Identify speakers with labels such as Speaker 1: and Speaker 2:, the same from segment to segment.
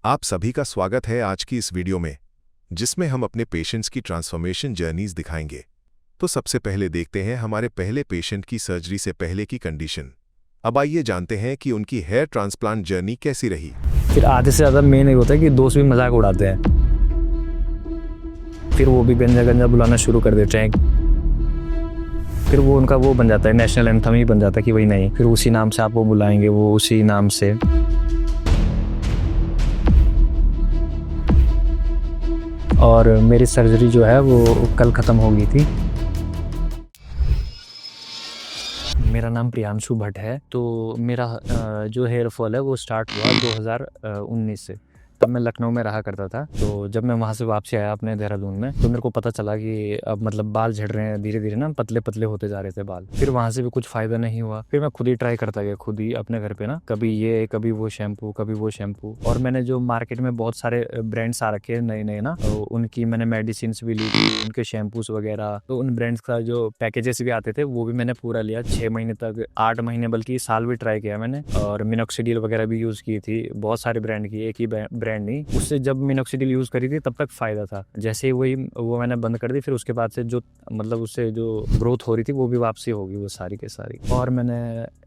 Speaker 1: आप सभी का स्वागत है आज की इस वीडियो में, जिसमें हम अपने पेशेंट्स की ट्रांसफॉर्मेशन जर्नीज दिखाएंगे। तो सबसे पहले देखते हैं हमारे पहले पेशेंट की सर्जरी से पहले की कंडीशन। अब आइए जानते हैं कि उनकी हेयर ट्रांसप्लांट जर्नी कैसी रही।
Speaker 2: फिर आधे से ज़्यादा मेन ये होता है कि दोस्त भी मजाक उड़ाते हैं, फिर वो भी गंजा गंजा बुलाना शुरू कर देते हैं। फिर वो उनका वो बन जाता है, नेशनल एंथम ही बन जाता है कि वही नहीं, फिर उसी नाम से आप वो बुलाएंगे, वो उसी नाम से। और मेरी सर्जरी जो है वो कल ख़त्म हो गई थी। मेरा नाम प्रियांशु भट्ट है। तो मेरा जो हेयर फॉल है वो स्टार्ट हुआ 2019 से। तब मैं लखनऊ में रहा करता था। तो जब मैं वहाँ से वापसी आया अपने देहरादून में, तो मेरे को पता चला कि अब मतलब बाल झड़ रहे हैं, धीरे धीरे ना पतले पतले होते जा रहे थे बाल। फिर वहाँ से भी कुछ फ़ायदा नहीं हुआ। फिर मैं खुद ही ट्राई करता गया, खुद ही अपने घर पे ना, कभी ये कभी वो शैम्पू, कभी वो शैम्पू। और मैंने जो मार्केट में बहुत सारे ब्रांड्स आ रखे हैं नए नए ना, तो उनकी मैंने मेडिसिन भी ली थी, उनके शैम्पूस वगैरह। तो उन ब्रांड्स का जो पैकेजेस भी आते थे वो भी मैंने पूरा लिया। 6 महीने तक, 8 महीने, बल्कि साल भी ट्राई किया मैंने। और मिनोक्सिडिल वगैरह भी यूज़ की थी, बहुत सारे ब्रांड की, एक ही ब्रांड नहीं। उससे जब मिनोक्सिडिल यूज़ करी थी तब तक फ़ायदा था। जैसे ही वो मैंने बंद कर दी, फिर उसके बाद से जो मतलब उससे जो ग्रोथ हो रही थी वो भी वापसी होगी, वो सारी के सारी। और मैंने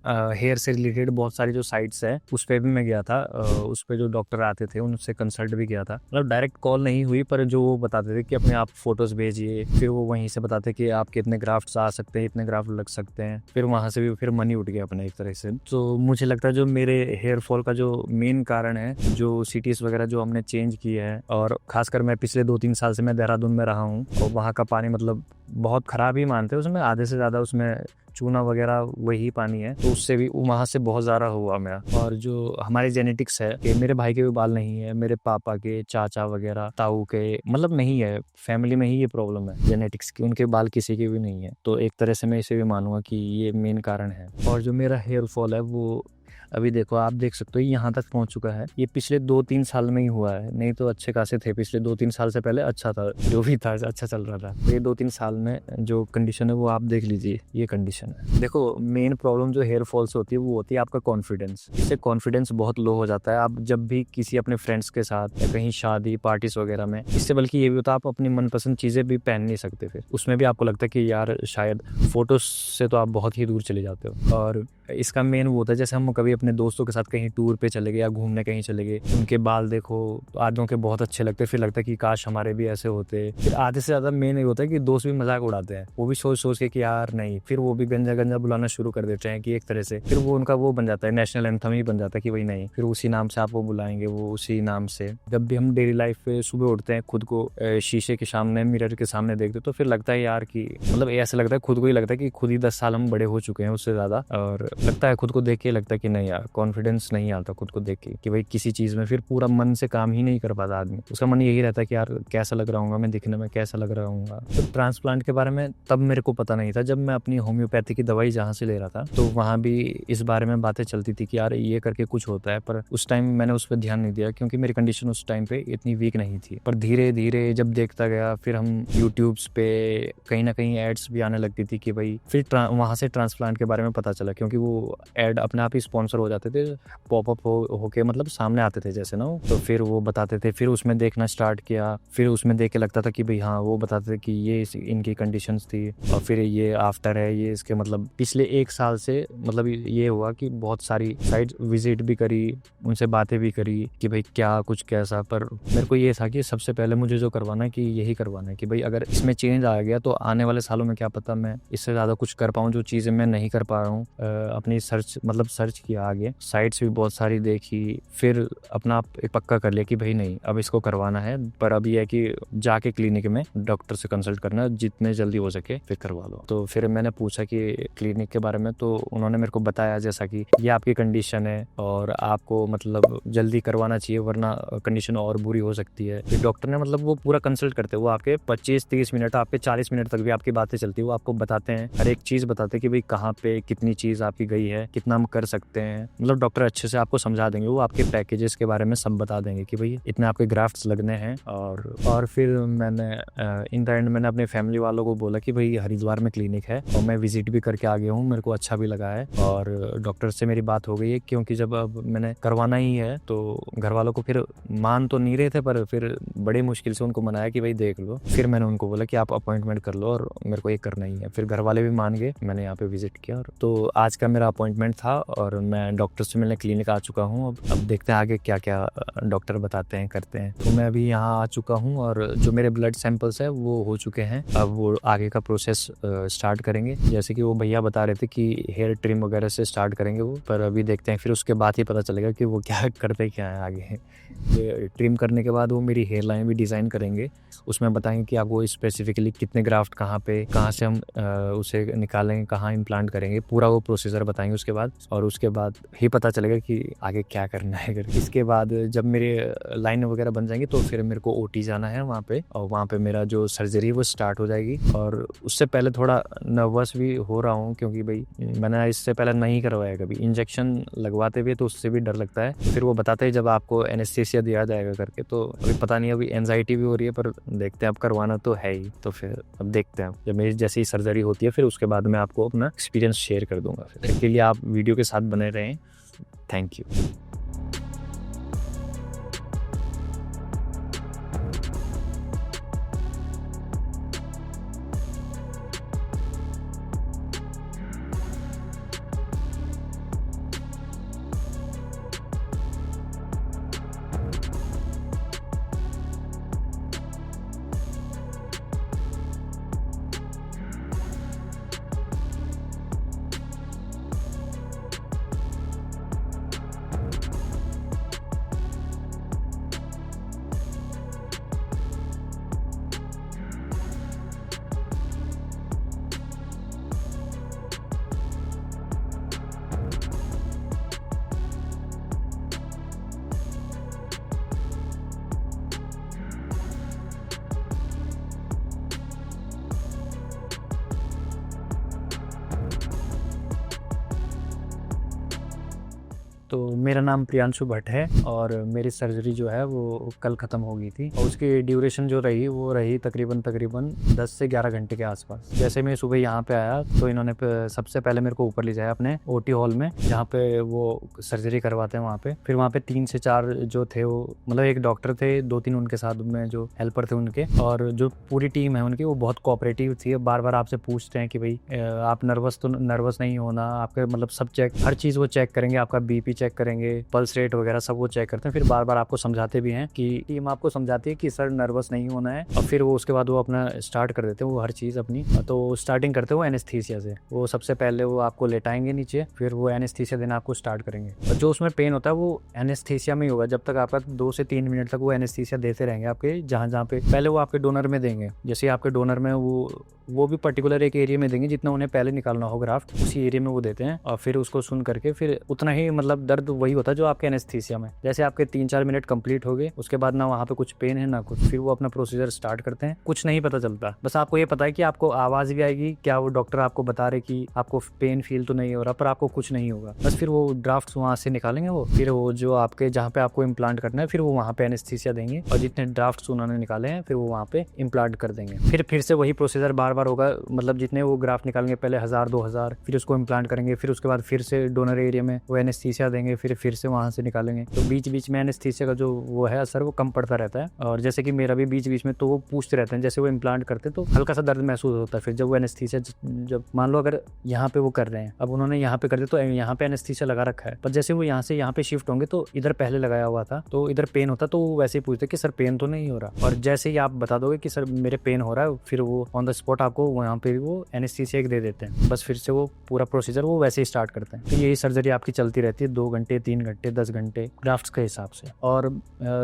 Speaker 2: हेयर से रिलेटेड बहुत सारी जो साइट्स है उस पर भी मैं गया था। उस पर जो डॉक्टर आते थे उनसे कंसल्ट भी किया था। मतलब डायरेक्ट कॉल नहीं हुई, पर जो वो बताते थे कि अपने आप फोटोज़ भेजिए, फिर वो वहीं से बताते कि आपके इतने ग्राफ्ट्स आ सकते हैं, इतने ग्राफ्ट लग सकते हैं। फिर वहाँ से भी फिर मनी उठ गया अपना एक तरह से। तो मुझे लगता है जो मेरे हेयर फॉल का जो मेन कारण है, जो सिटीज़ वगैरह जो हमने चेंज की है, और खासकर मैं पिछले 2-3 साल से मैं देहरादून में रहा हूँ, और वहाँ का पानी मतलब बहुत ख़राब ही मानते हैं, उसमें आधे से ज़्यादा उसमें चूना वगैरह वही पानी है। तो उससे भी वहाँ से बहुत ज़्यादा हुआ मेरा। और जो हमारी जेनेटिक्स है कि मेरे भाई के भी बाल नहीं है, मेरे पापा के, चाचा वगैरह, ताऊ के, मतलब नहीं है, फैमिली में ही ये प्रॉब्लम है जेनेटिक्स की, उनके बाल किसी के भी नहीं है। तो एक तरह से मैं इसे भी मानूंगा कि ये मेन कारण है। और जो मेरा हेयर फॉल है वो अभी देखो, आप देख सकते हो यहाँ तक पहुँच चुका है। ये पिछले 2-3 साल में ही हुआ है, नहीं तो अच्छे खासे थे। पिछले 2-3 साल से पहले अच्छा था, जो भी था अच्छा चल रहा था। तो ये 2-3 साल में जो कंडीशन है वो आप देख लीजिए, ये कंडीशन है। देखो, मेन प्रॉब्लम जो हेयर फॉल से होती है वो होती है आपका कॉन्फिडेंस। इससे कॉन्फिडेंस बहुत लो हो जाता है। आप जब भी किसी अपने फ्रेंड्स के साथ या कहीं शादी पार्टीज वगैरह में, इससे बल्कि ये भी होता है आप अपनी मनपसंद चीज़ें भी पहन नहीं सकते। फिर उसमें भी आपको लगता है कि यार शायद फोटोज से तो आप बहुत ही दूर चले जाते हो। और इसका मेन वो होता है, जैसे हम कभी अपने दोस्तों के साथ कहीं टूर पे चले गए या घूमने कहीं चले गए, उनके बाल देखो तो आधों के बहुत अच्छे लगते हैं, फिर लगता है कि काश हमारे भी ऐसे होते। फिर आधे से ज़्यादा मेन ये होता है कि दोस्त भी मजाक उड़ाते हैं, वो भी सोच सोच के कि यार नहीं, फिर वो भी गंजा गंजा बुलाना शुरू कर देते हैं कि एक तरह से। फिर वो उनका वो बन जाता है, नेशनल एंथम ही बन जाता है कि वही नहीं, फिर उसी नाम से आप वो बुलाएंगे, वो उसी नाम से। जब भी हम डेली लाइफ पे सुबह उठते हैं, खुद को शीशे के सामने, मिरर के सामने देखते तो फिर लगता है यार कि मतलब ऐसा लगता है, खुद को ही लगता है कि खुद ही 10 साल हम बड़े हो चुके हैं उससे ज़्यादा। और लगता है खुद को देख के लगता है कि नहीं यार, कॉन्फिडेंस नहीं आता खुद को देख के कि भाई किसी चीज़ में फिर पूरा मन से काम ही नहीं कर पाता आदमी। उसका मन यही रहता है कि यार कैसा लग रहा हूँ मैं, दिखने में कैसा लग रहा हूँ। तो ट्रांसप्लांट के बारे में तब मेरे को पता नहीं था। जब मैं अपनी होम्योपैथी की दवाई जहाँ से ले रहा था, तो वहाँ भी इस बारे में बातें चलती थी कि यार ये करके कुछ होता है, पर उस टाइम मैंने उस पर ध्यान नहीं दिया क्योंकि मेरी कंडीशन उस टाइम पे इतनी वीक नहीं थी। पर धीरे धीरे जब देखता गया, फिर हम यूट्यूब्स पे कहीं ना कहीं एड्स भी आने लगती थी कि भाई, फिर वहाँ से ट्रांसप्लांट के बारे में पता चला, क्योंकि वो एड अपने आप ही स्पॉन्सर हो जाते थे, पॉपअप होके मतलब सामने आते थे जैसे ना। तो फिर वो बताते थे, फिर उसमें देखना स्टार्ट किया। फिर उसमें देख के लगता था कि भाई हाँ, वो बताते थे कि ये इनकी कंडीशंस थी, और फिर ये आफ्टर है, ये इसके मतलब पिछले 1 साल से मतलब ये हुआ कि बहुत सारी साइट विजिट भी करी, उनसे बातें भी करी कि भाई क्या कुछ कैसा। पर मेरे को ये था कि सबसे पहले मुझे जो करवाना है कि यही करवाना है कि भाई अगर इसमें चेंज आ गया तो आने वाले सालों में क्या पता मैं इससे ज़्यादा कुछ कर पाऊँ, जो चीज़ें मैं नहीं कर पा रहा हूँ। अपनी सर्च किया, आगे साइट्स भी बहुत सारी देखी, फिर अपना आप एक पक्का कर लिया कि भाई नहीं, अब इसको करवाना है। पर अब ये है कि जाके क्लिनिक में डॉक्टर से कंसल्ट करना, जितने जल्दी हो सके फिर करवा लो। तो फिर मैंने पूछा कि क्लिनिक के बारे में, तो उन्होंने मेरे को बताया जैसा कि ये आपकी कंडीशन है और आपको मतलब जल्दी करवाना चाहिए, वरना कंडीशन और बुरी हो सकती है। फिर डॉक्टर ने मतलब वो पूरा कंसल्ट करते, वो आपके 25-30 मिनट, आपके 40 मिनट तक भी आपकी बातें चलती है। वो आपको बताते हैं, हर एक चीज़ बताते हैं कि भाई कहाँ पे कितनी चीज़ आपकी गई है, कितना हम कर सकते हैं। हैं, मतलब डॉक्टर अच्छे से आपको समझा देंगे, वो आपके पैकेजेस के बारे में सब बता देंगे कि भाई इतने आपके ग्राफ्ट्स लगने हैं। और फिर मैंने इन द एंड मैंने अपने फैमिली वालों को बोला कि भाई हरिद्वार में क्लिनिक है और मैं विजिट भी करके आ गया हूँ, मेरे को अच्छा भी लगा है और डॉक्टर से मेरी बात हो गई है, क्योंकि जब अब मैंने करवाना ही है तो घर वालों को फिर मान तो नहीं रहे थे, पर फिर बड़ी मुश्किल से उनको मनाया कि भाई देख लो। फिर मैंने उनको बोला कि आप अपॉइंटमेंट कर लो और मेरे को ये करना ही है। फिर घर वाले भी मान गए, मैंने यहाँ पे विजिट किया। और तो आज का मेरा अपॉइंटमेंट था और मैं डॉक्टर से मिलने क्लिनिक आ चुका हूँ। अब देखते हैं आगे क्या क्या डॉक्टर बताते हैं, करते हैं। तो मैं अभी यहाँ आ चुका हूँ और जो मेरे ब्लड सैंपल्स है वो हो चुके हैं। अब वो आगे का प्रोसेस स्टार्ट करेंगे, जैसे कि वो भैया बता रहे थे कि हेयर ट्रिम वगैरह से स्टार्ट करेंगे वो, पर अभी देखते हैं, फिर उसके बाद ही पता चलेगा कि वो क्या करते क्या है आगे। ट्रिम करने के बाद वो मेरी हेयर लाइन भी डिज़ाइन करेंगे, उसमें बताएंगे कि आपको स्पेसिफिकली कितने ग्राफ्ट कहाँ पे, कहाँ से हम उसे निकालेंगे, कहाँ इम्प्लांट करेंगे, पूरा वो प्रोसीजर बताएंगे उसके बाद। और उसके बाद ही पता चलेगा कि आगे क्या करना है। इसके बाद जब मेरे लाइन वगैरह बन जाएंगी तो फिर मेरे को ओटी जाना है वहाँ पे, और वहाँ पे मेरा जो सर्जरी वो स्टार्ट हो जाएगी। और उससे पहले थोड़ा नर्वस भी हो रहा हूँ, क्योंकि भाई मैंने इससे पहले नहीं करवाया कभी। इंजेक्शन लगवाते हुए तो उससे भी डर लगता है। फिर वो बताते हैं जब आपको एनेस्थीसिया दिया जाएगा करके, तो अभी पता नहीं, अभी एंजाइटी भी हो रही है, पर देखते हैं, अब करवाना तो है ही। तो फिर अब देखते हैं, जब मेरी जैसे ही सर्जरी होती है फिर उसके बाद मैं आपको अपना एक्सपीरियंस शेयर कर दूंगा। फिर इसके लिए आप वीडियो के साथ बने रहें। Thank you. तो मेरा नाम प्रियांशु भट्ट है और मेरी सर्जरी जो है वो कल ख़त्म हो गई थी, और उसकी ड्यूरेशन जो रही वो रही तकरीबन 10 से 11 घंटे के आसपास। जैसे मैं सुबह यहाँ पे आया तो इन्होंने सबसे पहले मेरे को ऊपर ले जाया अपने ओटी हॉल में, जहाँ पे वो सर्जरी करवाते हैं वहाँ पे। फिर वहाँ पे 3 से 4 जो थे वो, मतलब एक डॉक्टर थे, 2-3 उनके साथ में जो हेल्पर थे उनके, और जो पूरी टीम है उनकी वो बहुत कोऑपरेटिव थी। बार बार आपसे पूछते हैं कि भाई आप नर्वस नहीं होना, आपके मतलब सब चेक, हर चीज़ वो चेक करेंगे, आपका बीपी चेक करेंगे, पल्स रेट वगैरह सब वो चेक करते हैं। फिर बार बार आपको समझाते भी हैं कि टीम आपको समझाती है कि सर नर्वस नहीं होना है, और फिर वो उसके बाद वो अपना स्टार्ट कर देते हैं वो हर चीज़ अपनी। तो स्टार्टिंग करते हैं वो एनेस्थीसिया से। वो सबसे पहले वो आपको लेटाएंगे नीचे, फिर वो एनेस्थीसिया देना आपको स्टार्ट करेंगे। और जो उसमें पेन होता है वो एनेस्थीसिया में ही होगा, जब तक आपका 2 से 3 मिनट तक वो एनेस्थीसिया देते रहेंगे आपके, जहाँ जहाँ पे पहले वो आपके डोनर में देंगे। जैसे आपके डोनर में वो भी पर्टिकुलर एक एरिया में देंगे, जितना उन्हें पहले निकालना हो ग्राफ्ट उसी एरिया में वो देते हैं। और फिर उसको सुन करके फिर उतना ही मतलब दर्द वही होता है जो आपके एनेस्थीसिया में। जैसे आपके 3-4 मिनट कंप्लीट हो गए, उसके बाद ना वहाँ पे कुछ पेन है ना कुछ, फिर वो अपना प्रोसीजर स्टार्ट करते हैं। कुछ नहीं पता चलता, बस आपको ये पता है कि आपको आवाज़ भी आएगी, क्या वो डॉक्टर आपको बता रहे कि आपको पेन फील तो नहीं हो रहा, पर आपको कुछ नहीं होगा। बस फिर वो ड्राफ्ट वहाँ से निकालेंगे वो, फिर वो जो आपके जहाँ पे आपको इम्प्लांट करना है फिर वो वहाँ पे एनेस्थीसिया देंगे, और जितने ड्राफ्ट उन्होंने निकाले हैं फिर वो वहाँ पे इम्प्लांट कर देंगे। फिर से वही प्रोसीजर बार बार होगा, मतलब जितने वो ग्राफ्ट निकालेंगे, पहले 1000-2000, फिर उसको इम्प्लांट करेंगे, फिर उसके बाद फिर से डोनर एरिया में वो एनेस्थीसिया देंगे, फिर से वहाँ से निकालेंगे। तो बीच बीच में एनेस्थीसिया का जो वो है असर वो कम पड़ता रहता है। और जैसे कि मेरा भी बीच बीच में तो वो पूछते रहते हैं, जैसे वो इम्प्लांट करते हैं तो हल्का सा दर्द महसूस होता है। फिर जब वो एनेस्थीसिया, जब मान लो अगर यहाँ पे वो कर रहे हैं, अब उन्होंने यहाँ पे कर दिया तो यहाँ पे एनेस्थीसिया लगा रखा है, पर जैसे वो यहाँ से यहाँ पे शिफ्ट होंगे तो इधर पहले लगाया हुआ था तो इधर पेन होता, तो वो वैसे ही पूछते कि सर पेन तो नहीं हो रहा। और जैसे ही आप बता दोगे कि सर मेरे पेन हो रहा है, फिर वो ऑन द स्पॉट आपको वहाँ पे वो एनेस्थीसिया दे देते हैं। बस फिर से वो पूरा प्रोसीजर वो वैसे ही स्टार्ट करते हैं। तो यही सर्जरी आपकी चलती रहती है 2 घंटे, 3 घंटे, 10 घंटे ग्राफ्ट्स के हिसाब से। और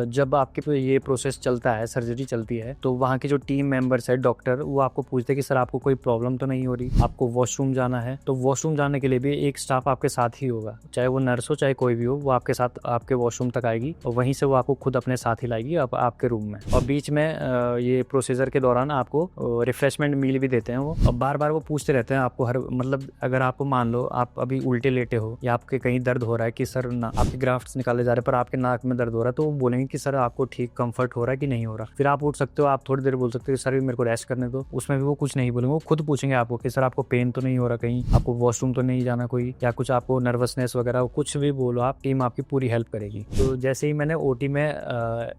Speaker 2: जब आपके पे ये प्रोसेस चलता है, सर्जरी चलती है, तो वहाँ के जो टीम मेंबर्स है, डॉक्टर, वो आपको पूछते हैं कि सर आपको कोई प्रॉब्लम तो नहीं हो रही, आपको वॉशरूम जाना है, तो वॉशरूम जाने के लिए भी एक स्टाफ आपके साथ ही होगा, चाहे वो नर्स हो चाहे कोई भी हो, वो आपके साथ आपके वॉशरूम तक आएगी और वहीं से वो आपको खुद अपने साथ ही लाएगी आपके रूम में। और बीच में ये प्रोसीजर के दौरान आपको रिफ्रेशमेंट मील भी देते हैं वो। और बार बार वो पूछते रहते हैं आपको, हर मतलब अगर आपको मान लो आप अभी उल्टे लेटे हो या आपके कहीं दर्द हो रहा है है कि सर ना आपके ग्राफ्ट्स निकाले जा रहे हैं पर आपके नाक में दर्द हो रहा है, तो वो बोलेंगे कि सर आपको ठीक कंफर्ट हो रहा है कि नहीं हो रहा। फिर आप उठ सकते हो, आप थोड़ी देर बोल सकते हो सर मेरे को रेस्ट करने दो, उसमें भी वो कुछ नहीं बोलेंगे। वो खुद पूछेंगे आपको कि सर आपको पेन तो नहीं हो रहा, कहीं आपको वॉशरूम तो नहीं जाना कोई, या कुछ आपको नर्वसनेस वगैरह, कुछ भी बोलो आप, टीम आपकी पूरी हेल्प करेगी। तो जैसे ही मैंने ओटी में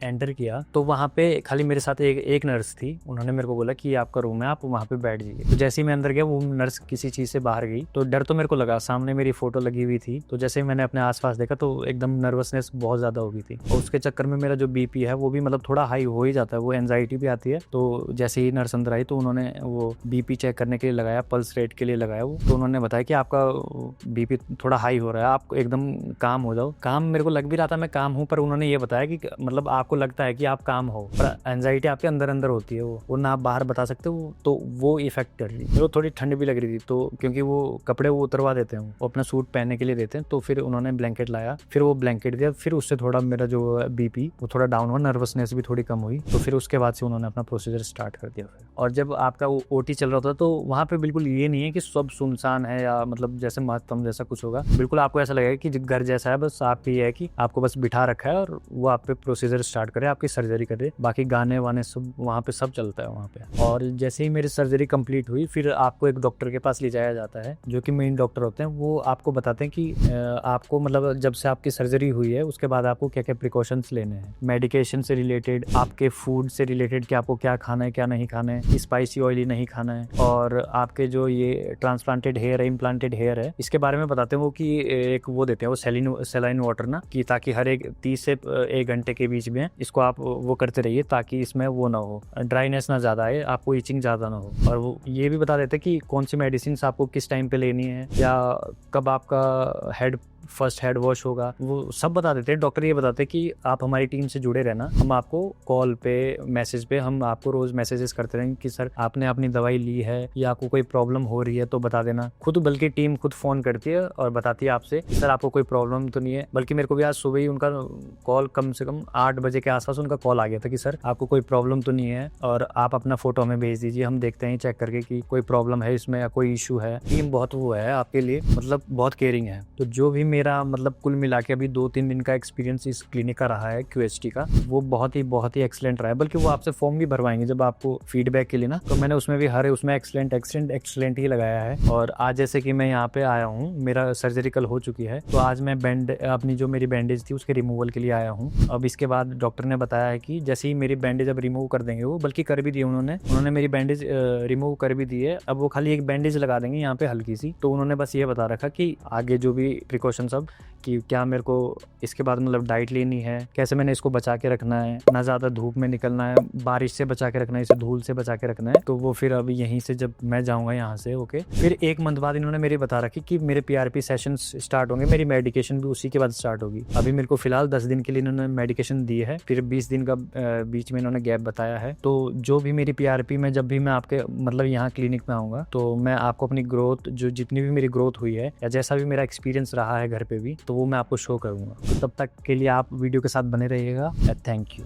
Speaker 2: एंटर किया तो वहाँ पे खाली मेरे साथ एक नर्स थी। उन्होंने मेरे को बोला कि आपका रूम है, आप वहाँ पे बैठ जाइए। तो जैसे ही मैं अंदर गया वो नर्स किसी चीज़ से बाहर गई, तो डर तो मेरे को लगा, सामने मेरी फोटो लगी हुई थी। तो जैसे ही मैंने अपने आसपास देखा तो एकदम नर्वसनेस बहुत ज़्यादा हो गई थी, और उसके चक्कर में मेरा जो बीपी है वो भी मतलब थोड़ा हाई हो ही जाता है, वो एंजाइटी भी आती है। तो जैसे ही नर्स अंदर आई तो उन्होंने वो बीपी चेक करने के लिए लगाया, पल्स रेट के लिए लगाया वो। तो उन्होंने बताया कि आपका बीपी थोड़ा हाई हो रहा है, आप एकदम काम हो जाओ। काम मेरे को लग भी रहा था मैं काम हूँ, पर उन्होंने ये बताया कि मतलब आपको लगता है कि आप काम हो, पर एंजाइटी आपके अंदर अंदर होती है, वो ना आप बाहर बता सकते हो, तो वो इफेक्ट कर रही। मेरे को थोड़ी ठंड भी लग रही थी, तो क्योंकि वो कपड़े वो उतरवा देते हैं, वो अपना सूट पहनने के लिए देते हैं। तो फिर उन्होंने ब्लैंकेट लाया, फिर वो ब्लैंकेट दिया, फिर उससे थोड़ा मेरा जो बीपी वो थोड़ा डाउन हुआ, नर्वसनेस भी थोड़ी कम हुई। तो फिर उसके बाद से उन्होंने अपना प्रोसीजर स्टार्ट कर दिया। फिर और जब आपका वो ओटी चल रहा था तो वहाँ पे बिल्कुल ये नहीं है कि सब सुनसान है या मतलब जैसे महत्तम जैसा कुछ होगा। बिल्कुल आपको ऐसा लगेगा कि घर जैसा है, बस आप ये है कि आपको बस बिठा रखा है और वो आप पे प्रोसीजर स्टार्ट करे, आपकी सर्जरी करे, बाकी गाने वाने सब वहाँ पे सब चलता है वहाँ पे। और जैसे ही मेरी सर्जरी कंप्लीट हुई फिर आपको एक डॉक्टर के पास ले जाया जाता है, जो कि मेन डॉक्टर होते हैं। वो आपको बताते हैं कि आपको मतलब जब से आपकी सर्जरी हुई है उसके बाद आपको क्या क्या प्रिकॉशंस लेने हैं, मेडिकेशन से रिलेटेड, आपके फूड से रिलेटेड कि आपको क्या खाना है क्या नहीं खाना है, स्पाइसी ऑयली नहीं खाना है, और आपके जो ये ट्रांसप्लांटेड हेयर है, इम्प्लांटेड हेयर है, इसके बारे में बताते हैं वो कि एक वो देते हैं वो सलाइन वाटर ना, कि ताकि हर एक 30 से 1 घंटे के बीच में इसको आप वो करते रहिए ताकि इसमें वो ना हो, ड्राइनेस ना ज़्यादा आए, आपको इचिंग ज़्यादा ना हो। और वो ये भी बता देते हैं कि कौन सी मेडिसिन आपको किस टाइम पे लेनी है, या कब आपका फर्स्ट हेड वॉश होगा, वो सब बता देते हैं। डॉक्टर ये बताते हैं कि आप हमारी टीम से जुड़े रहना, हम आपको कॉल पे मैसेज पे हम आपको रोज मैसेजेस करते रहेंगे कि सर आपने अपनी दवाई ली है या आपको कोई प्रॉब्लम हो रही है तो बता देना। खुद बल्कि टीम खुद फोन करती है और बताती है आपसे सर आपको कोई प्रॉब्लम तो नहीं है। बल्कि मेरे को भी आज सुबह ही उनका कॉल कम से कम 8 बजे के आसपास उनका कॉल आ गया था कि सर आपको कोई प्रॉब्लम तो नहीं है और आप अपना फोटो हमें भेज दीजिए, हम देखते हैं चेक करके कि कोई प्रॉब्लम है इसमें या कोई इशू है। टीम बहुत वो है आपके लिए, मतलब बहुत केयरिंग है। तो जो भी मेरा मतलब कुल मिला के अभी 2-3 दिन का एक्सपीरियंस इस क्लिनिक का रहा है QHT का, वो बहुत ही एक्सीलेंट रहा है। बल्कि वो आपसे फॉर्म भी भरवाएंगे जब आपको फीडबैक के लिए ना, तो मैंने उसमें भी उसमें एक्सीलेंट ही लगाया है। और आज जैसे कि मैं यहाँ पे आया हूँ, मेरा सर्जरी कल हो चुकी है, तो आज मैं अपनी जो मेरी बैंडेज थी उसके रिमूवल के लिए आया हूँ। अब इसके बाद डॉक्टर ने बताया है कि जैसे ही मेरी बैंडेज अब रिमूव कर देंगे, वो बल्कि कर भी दिए उन्होंने मेरी बैंडेज रिमूव कर भी दी है। अब वो खाली एक बैंडेज लगा देंगे यहाँ पे हल्की सी। तो उन्होंने बस ये बता रखा कि आगे जो भी प्रिकॉशन सब कि क्या मेरे को इसके बाद मतलब डाइट लेनी है, कैसे मैंने इसको बचा के रखना है, ना ज़्यादा धूप में निकलना है, बारिश से बचा के रखना है, इसे धूल से बचा के रखना है। तो वो फिर अभी यहीं से जब मैं जाऊँगा यहाँ से फिर 1 मंथ बाद इन्होंने मेरे बता रखी कि मेरे PRP सेशंस स्टार्ट होंगे, मेरी मेडिकेशन भी उसी के बाद स्टार्ट होगी। अभी मेरे को फिलहाल 10 दिन के लिए इन्होंने मेडिकेशन दी है, फिर 20 दिन का बीच में इन्होंने गैप बताया है। तो जो भी मेरी PRP में जब भी मैं आपके मतलब यहाँ क्लिनिक में आऊँगा तो मैं आपको अपनी ग्रोथ, जो जितनी भी मेरी ग्रोथ हुई है या जैसा भी मेरा एक्सपीरियंस रहा है घर पे भी, तो वो मैं आपको शो करूँगा। तब तक के लिए आप वीडियो के साथ बने रहिएगा। Thank you.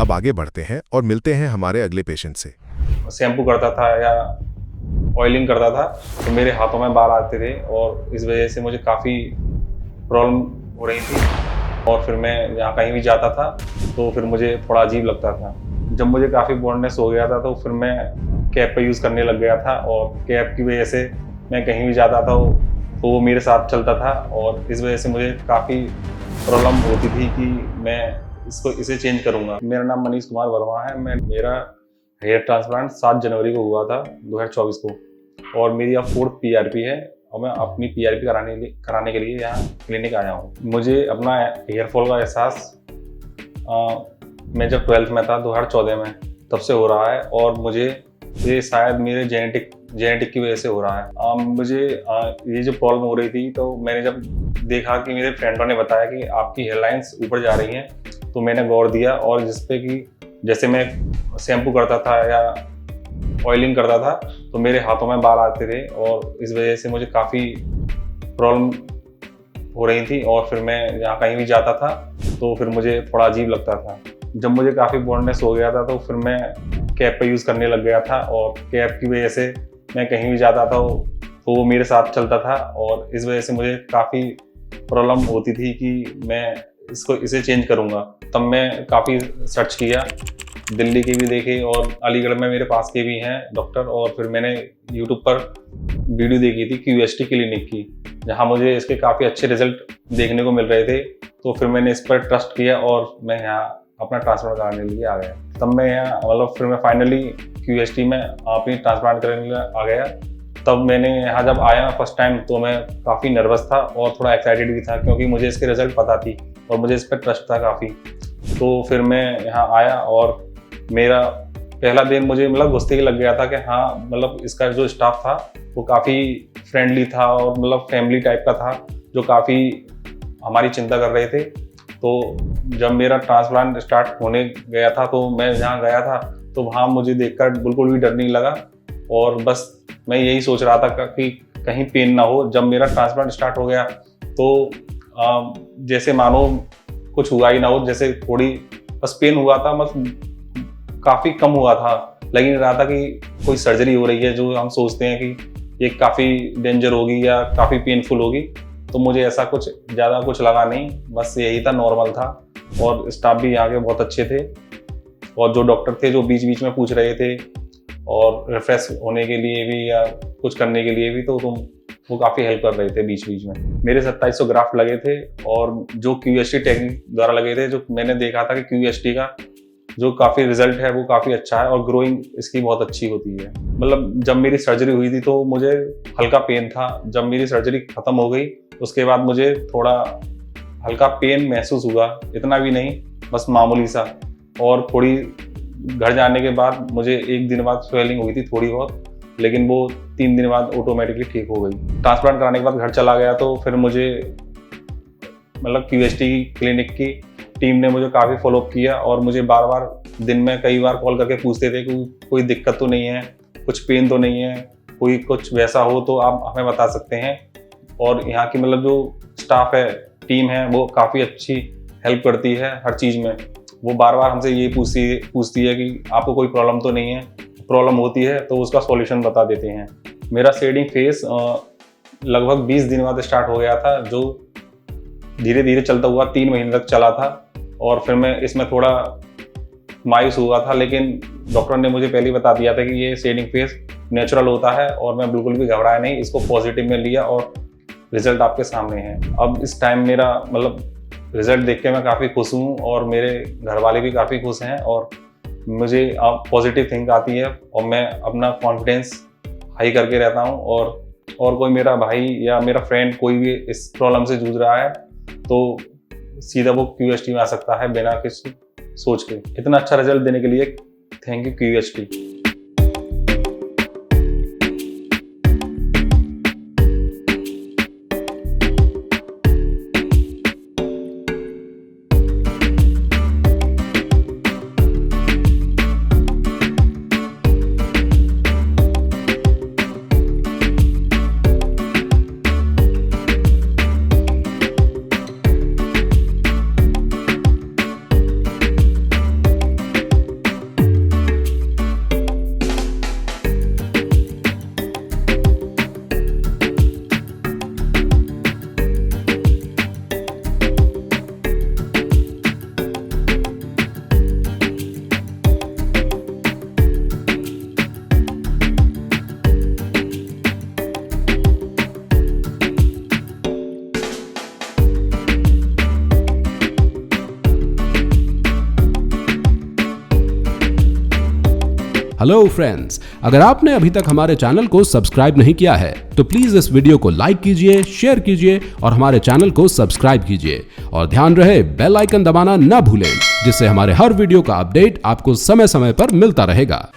Speaker 1: अब आगे बढ़ते हैं और मिलते हैं हमारे अगले पेशेंट से।
Speaker 3: शैम्पू करता था या ऑयलिंग करता था तो मेरे हाथों में बाल आते थे और इस वजह से मुझे काफ़ी प्रॉब्लम हो रही थी। और फिर मैं यहाँ कहीं भी जाता था तो फिर मुझे थोड़ा अजीब लगता था। जब मुझे काफ़ी बॉन्डनेस हो गया था तो फिर मैं कैप का यूज़ करने लग गया था और कैप की वजह से मैं कहीं भी जाता था तो वो मेरे साथ चलता था, और इस वजह से मुझे काफ़ी प्रॉब्लम होती थी कि मैं इसे चेंज करूँगा। मेरा नाम मनीष कुमार वर्मा है। मेरा हेयर ट्रांसप्लांट 7 जनवरी को हुआ था 2024 को, और मेरी अब 4th PRP है, और मैं अपनी PRP कराने के लिए यहाँ क्लिनिक आया हूँ। मुझे अपना हेयर फॉल का एहसास मैं जब 12th में था 2014 में, तब से हो रहा है, और मुझे ये शायद मेरे जेनेटिक की वजह से हो रहा है। मुझे ये जो प्रॉब्लम हो रही थी, तो मैंने जब देखा कि मेरे फ्रेंडों ने बताया कि आपकी हेयर लाइन्स ऊपर जा रही हैं, तो मैंने गौर दिया, और जिसपे कि जैसे मैं शैम्पू करता था या ऑयलिंग करता था तो मेरे हाथों में बाल आते थे, और इस वजह से मुझे काफ़ी प्रॉब्लम हो रही थी। और फिर मैं जहाँ कहीं भी जाता था तो फिर मुझे थोड़ा अजीब लगता था। जब मुझे काफ़ी बॉन्डनेस हो गया था तो फिर मैं कैप का यूज़ करने लग गया था, और कैप की वजह से मैं कहीं भी जाता था तो वो मेरे साथ चलता था, और इस वजह से मुझे काफ़ी प्रॉब्लम होती थी कि मैं इसे चेंज करूँगा। तब मैं काफ़ी सर्च किया, दिल्ली के भी देखे और अलीगढ़ में मेरे पास के भी हैं डॉक्टर, और फिर मैंने यूट्यूब पर वीडियो देखी थी QST क्लिनिक की, जहाँ मुझे इसके काफ़ी अच्छे रिजल्ट देखने को मिल रहे थे। तो फिर मैंने इस पर ट्रस्ट किया और मैं यहाँ अपना ट्रांसप्लांट कराने के लिए आ गया। तब मैं यहाँ फिर मैं फाइनली QST में अपनी ट्रांसप्लांट कराने के लिए आ गया। तब मैंने यहाँ जब आया फर्स्ट टाइम तो मैं काफ़ी नर्वस था और थोड़ा एक्साइटेड भी था, क्योंकि मुझे इसके रिजल्ट पता थी और मुझे इस पर ट्रस्ट था काफ़ी। तो फिर मैं यहाँ आया और मेरा पहला दिन मुझे घुसते ही लग गया था कि हाँ, इसका जो स्टाफ था वो काफ़ी फ्रेंडली था और फैमिली टाइप का था, जो काफ़ी हमारी चिंता कर रहे थे। तो जब मेरा ट्रांसप्लांट स्टार्ट होने गया था तो मैं जहाँ गया था तो वहाँ मुझे देखकर बिल्कुल भी डर नहीं लगा, और बस मैं यही सोच रहा था कि कहीं पेन ना हो। जब मेरा ट्रांसप्लांट स्टार्ट हो गया तो जैसे मानो कुछ हुआ ही ना हो, जैसे थोड़ी बस पेन हुआ था, बस काफ़ी कम हुआ था। लग नहीं रहा था कि कोई सर्जरी हो रही है, जो हम सोचते हैं कि ये काफ़ी डेंजर होगी या काफ़ी पेनफुल होगी। तो मुझे ऐसा कुछ ज़्यादा कुछ लगा नहीं, बस यही था, नॉर्मल था। और स्टाफ भी यहाँ के बहुत अच्छे थे, और जो डॉक्टर थे जो बीच बीच में पूछ रहे थे और रिफ्रेश होने के लिए भी या कुछ करने के लिए भी, तो वो काफ़ी हेल्प कर रहे थे बीच बीच में। मेरे 2700 ग्राफ्ट लगे थे, और जो QST टेक्निक द्वारा लगे थे, जो मैंने देखा था कि QST का जो काफ़ी रिजल्ट है वो काफ़ी अच्छा है, और ग्रोइंग इसकी बहुत अच्छी होती है। जब मेरी सर्जरी हुई थी तो मुझे हल्का पेन था। जब मेरी सर्जरी ख़त्म हो गई उसके बाद मुझे थोड़ा हल्का पेन महसूस हुआ, इतना भी नहीं, बस मामूली सा। और थोड़ी घर जाने के बाद मुझे 1 दिन बाद स्वेलिंग हुई थी थोड़ी बहुत, लेकिन वो 3 दिन बाद ऑटोमेटिकली ठीक हो गई। ट्रांसप्लांट कराने के बाद घर चला गया तो फिर मुझे QST क्लिनिक की टीम ने मुझे काफ़ी फॉलोअप किया, और मुझे बार बार दिन में कई बार कॉल करके पूछते थे कि कोई दिक्कत तो नहीं है, कुछ पेन तो नहीं है, कोई कुछ वैसा हो तो आप हमें बता सकते हैं। और यहाँ की जो स्टाफ है, टीम है, वो काफ़ी अच्छी हेल्प करती है हर चीज़ में। वो बार बार हमसे ये पूछती है कि आपको कोई प्रॉब्लम तो नहीं है, प्रॉब्लम होती है तो उसका सॉल्यूशन बता देते हैं। मेरा शेडिंग फेस लगभग 20 दिन बाद स्टार्ट हो गया था, जो धीरे धीरे चलता हुआ 3 महीने तक चला था, और फिर मैं इसमें थोड़ा मायूस हुआ था, लेकिन डॉक्टर ने मुझे पहले ही बता दिया था कि ये शेडिंग फेस नेचुरल होता है, और मैं बिल्कुल भी घबराया नहीं, इसको पॉजिटिव में लिया और रिजल्ट आपके सामने है। अब इस टाइम मेरा रिजल्ट देख के मैं काफ़ी खुश हूँ, और मेरे घर वाले भी काफ़ी खुश हैं, और मुझे अब पॉजिटिव थिंक आती है, और मैं अपना कॉन्फिडेंस हाई करके रहता हूँ। और कोई मेरा भाई या मेरा फ्रेंड कोई भी इस प्रॉब्लम से जूझ रहा है तो सीधा वो QST में आ सकता है बिना किसी सोच के। इतना अच्छा रिजल्ट देने के लिए thank you QST।
Speaker 4: Hello friends, अगर आपने अभी तक हमारे चैनल को सब्सक्राइब नहीं किया है तो प्लीज इस वीडियो को लाइक कीजिए, शेयर कीजिए और हमारे चैनल को सब्सक्राइब कीजिए। और ध्यान रहे बेल आइकन दबाना ना भूलें, जिससे हमारे हर वीडियो का अपडेट आपको समय समय पर मिलता रहेगा।